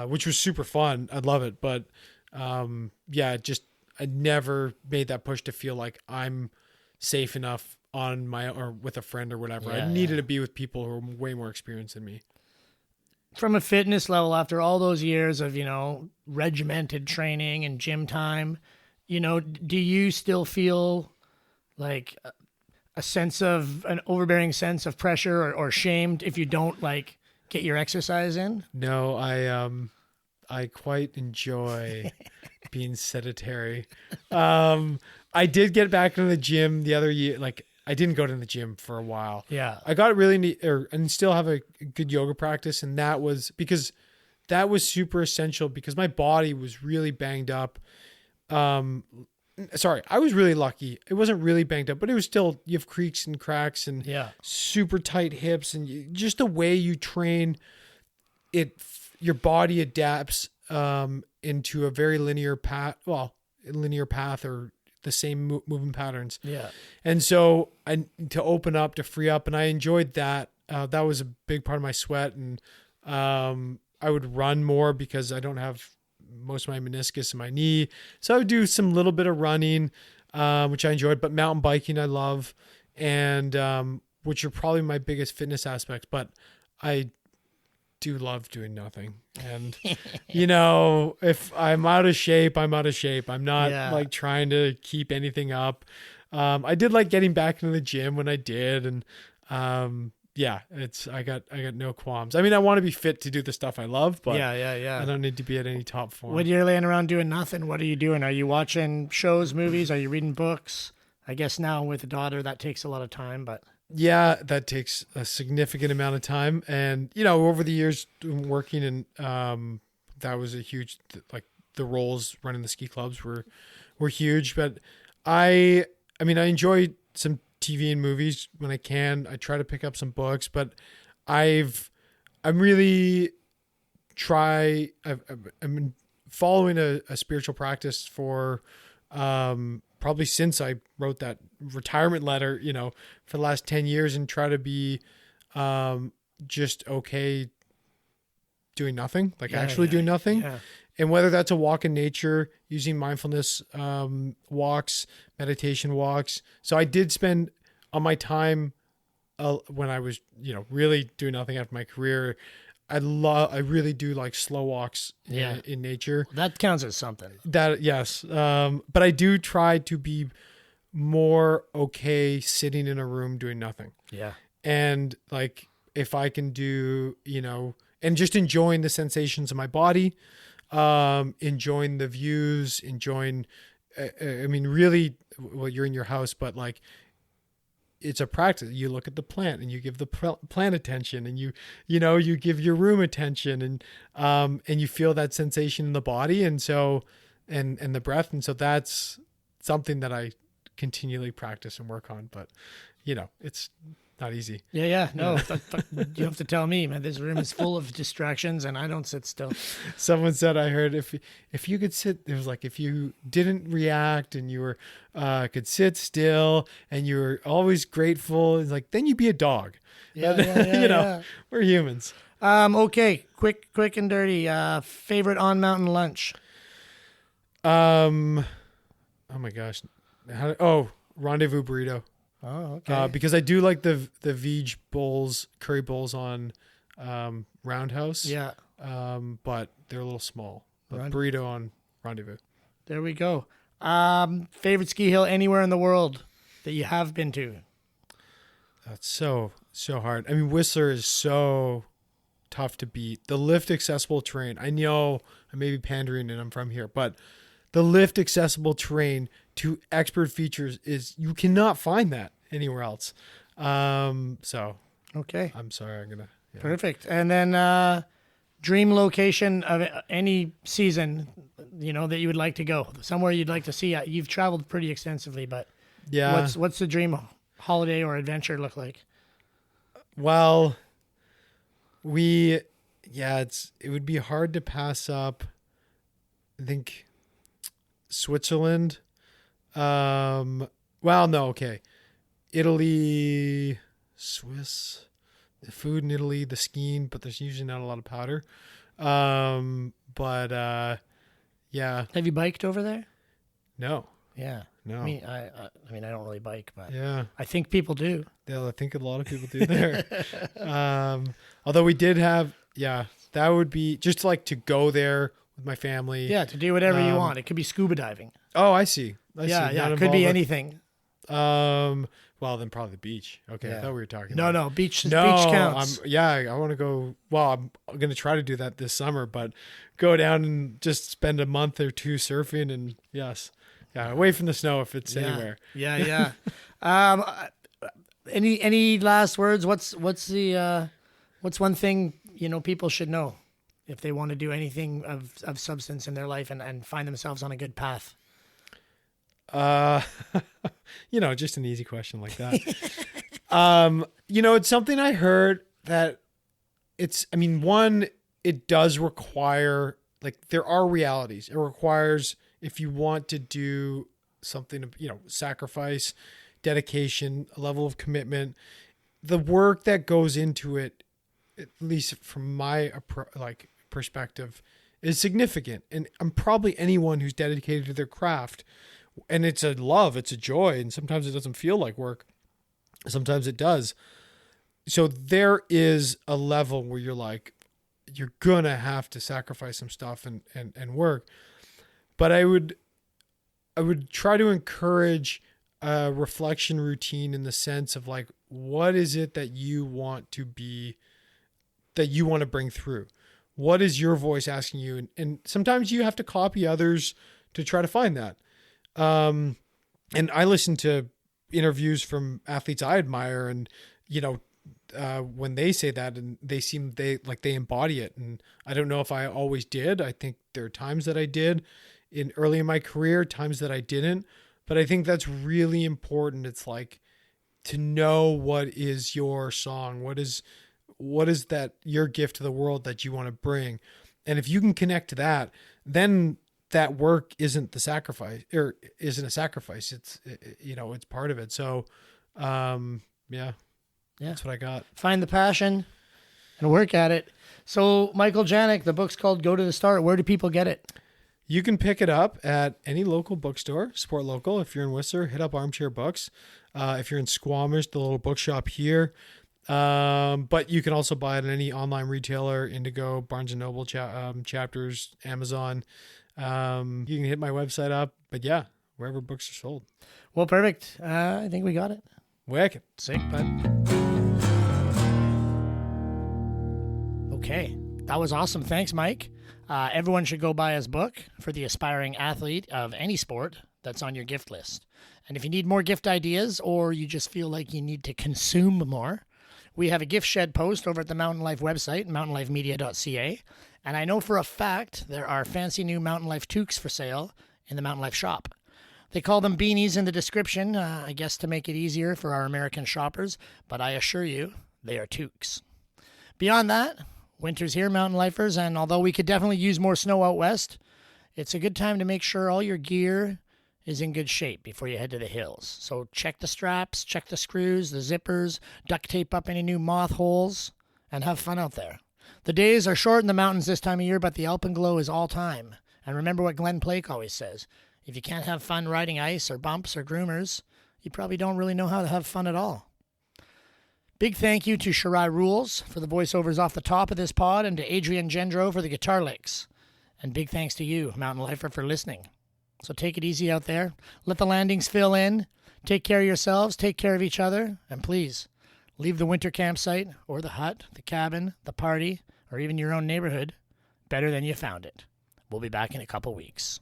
which was super fun. I love it, but I never made that push to feel like I'm safe enough on my or with a friend or whatever. I needed to be with people who are way more experienced than me. From a fitness level, after all those years of, regimented training and gym time, do you still feel like an overbearing sense of pressure or shame if you don't like get your exercise in? No, I quite enjoy being sedentary. I did get back into the gym the other year. Like, I didn't go to the gym for a while. Yeah. I got really neat, and still have a good yoga practice. And that was super essential because my body was really banged up. Sorry, I was really lucky. It wasn't really banged up, but it was still, you have creaks and cracks and super tight hips, and just the way you train your body adapts, into a very linear path or the same movement patterns. Yeah. And so to open up, to free up, and I enjoyed that. That was a big part of my sweat. And I would run more because I don't have most of my meniscus in my knee. So I would do some little bit of running, which I enjoyed, but mountain biking I love, and which are probably my biggest fitness aspects. But I do love doing nothing. And, you know, if I'm out of shape, I'm out of shape. I'm not like trying to keep anything up. I did like getting back into the gym when I did. And, I got no qualms. I mean, I want to be fit to do the stuff I love, but I don't need to be at any top form. When you're laying around doing nothing, what are you doing? Are you watching shows, movies? Are you reading books? I guess now with a daughter, that takes a lot of time, but... Yeah, that takes a significant amount of time. And, you know, over the years working and that was a huge, like the roles running the ski clubs were huge. But I enjoy some TV and movies when I can. I try to pick up some books, but I'm following a spiritual practice for, probably since I wrote that retirement letter, you know, for the last 10 years, and try to be just okay doing nothing, like doing nothing. Yeah. And whether that's a walk in nature, using mindfulness walks, meditation walks. So I did spend on my time when I was, you know, really doing nothing after my career. I really do like slow walks in nature. That counts as something. Yes. But I do try to be more okay sitting in a room doing nothing. Yeah. And like, if I can do, you know, and just enjoying the sensations of my body, enjoying the views, really, well, you're in your house, but like, it's a practice. You look at the plant and you give the plant attention, and you give your room attention, and you feel that sensation in the body. And so, and the breath. And so that's something that I continually practice and work on, but you know, it's not easy. Yeah. No, you have to tell me, man, this room is full of distractions and I don't sit still. Someone said, I heard if you could sit, it was like, if you didn't react and you were, could sit still and you were always grateful, it's like, then you'd be a dog. Yeah. We're humans. Okay. Quick and dirty. Favorite on mountain lunch. Oh my gosh. Rendezvous burrito. Oh, okay. Because I do like the veg bowls, curry bowls on Roundhouse. Yeah. But they're a little small. But burrito on Rendezvous. There we go. Favorite ski hill anywhere in the world that you have been to? That's so hard. I mean, Whistler is so tough to beat. The lift accessible terrain. I know I may be pandering and I'm from here, but the lift accessible terrain to expert features you cannot find that anywhere else. So okay. I'm sorry. Perfect. And then, dream location of any season, you know, that you would like to go somewhere you'd like to see. You've traveled pretty extensively, but what's the dream holiday or adventure look like? Well, it would be hard to pass up. I think Switzerland. Italy, Swiss, the food in Italy, the skiing, but there's usually not a lot of powder. Yeah. Have you biked over there? No. Yeah. No. I mean, I don't really bike, but yeah, I think people do. Yeah, I think a lot of people do there. Although we did have, that would be just like to go there with my family. Yeah, to do whatever you want. It could be scuba diving. Oh, I see. It could be anything. Well, then probably the beach. Okay, yeah. I thought we were talking. No, beach counts. I want to go. Well, I'm going to try to do that this summer, but go down and just spend a month or two surfing, and away from the snow if it's anywhere. Yeah. Any last words? What's one thing people should know if they want to do anything of substance in their life and find themselves on a good path? Just an easy question like that. It's something I heard that it does require, like, there are realities. It requires, if you want to do something, sacrifice, dedication, a level of commitment, the work that goes into it, at least from my perspective, is significant. And I'm probably anyone who's dedicated to their craft. And it's a love, it's a joy, and sometimes it doesn't feel like work. Sometimes it does. So there is a level where you're like, you're gonna have to sacrifice some stuff and work. But I would try to encourage a reflection routine in the sense of like, what is it that you want to be, that you want to bring through? What is your voice asking you? And sometimes you have to copy others to try to find that. And I listen to interviews from athletes I admire, and, you know, when they say that and they embody it. And I don't know if I always did. I think there are times that I did early in my career, times that I didn't, but I think that's really important. It's like to know what is your song, what is that your gift to the world that you want to bring. And if you can connect to that, then that work isn't a sacrifice. It's, you know, it's part of it. So, yeah, that's what I got. Find the passion and work at it. So Michael Janyk, the book's called Go to the Start. Where do people get it? You can pick it up at any local bookstore, support local. If you're in Whistler, hit up Armchair Books. If you're in Squamish, the little bookshop here. But you can also buy it at any online retailer, Indigo, Barnes & Noble, Chapters, Amazon. You can hit my website up. But yeah, wherever books are sold. Well, perfect. I think we got it. Wicked. Sick, bud. Okay. That was awesome. Thanks, Mike. Everyone should go buy his book for the aspiring athlete of any sport that's on your gift list. And if you need more gift ideas, or you just feel like you need to consume more, we have a gift shed post over at the Mountain Life website, mountainlifemedia.ca. And I know for a fact there are fancy new Mountain Life toques for sale in the Mountain Life shop. They call them beanies in the description, I guess to make it easier for our American shoppers, but I assure you, they are toques. Beyond that, winter's here, Mountain Lifers, and although we could definitely use more snow out west, it's a good time to make sure all your gear is in good shape before you head to the hills. So check the straps, check the screws, the zippers, duct tape up any new moth holes, and have fun out there. The days are short in the mountains this time of year, but the alpenglow is all time. And remember what Glenn Plake always says, if you can't have fun riding ice or bumps or groomers, you probably don't really know how to have fun at all. Big thank you to Shirai Rules for the voiceovers off the top of this pod, and to Adrian Gendro for the guitar licks. And big thanks to you, Mountain Lifer, for listening. So take it easy out there. Let the landings fill in. Take care of yourselves. Take care of each other. And please, leave the winter campsite or the hut, the cabin, the party, or even your own neighborhood better than you found it. We'll be back in a couple weeks.